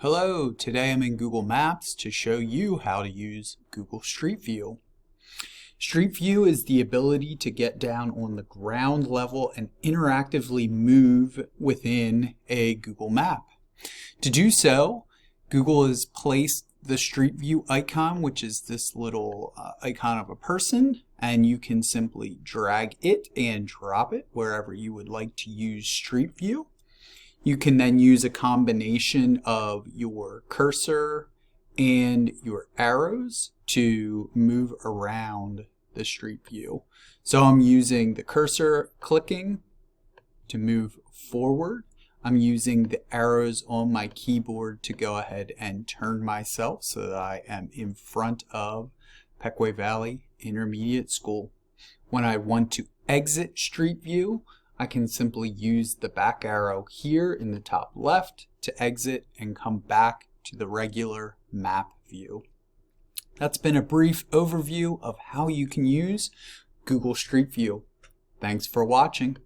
Hello, today I'm in Google Maps to show you how to use Google Street View. Street View is the ability to get down on the ground level and interactively move within a Google map. To do so, Google has placed the Street View icon, which is this little icon of a person, and you can simply drag it and drop it wherever you would like to use Street View. You can then use a combination of your cursor and your arrows to move around the Street View. So I'm using the cursor clicking to move forward. I'm using the arrows on my keyboard to go ahead and turn myself so that I am in front of Pequea Valley Intermediate School. When I want to exit Street View, I can simply use the back arrow here in the top left to exit and come back to the regular map view. That's been a brief overview of how you can use Google Street View. Thanks for watching.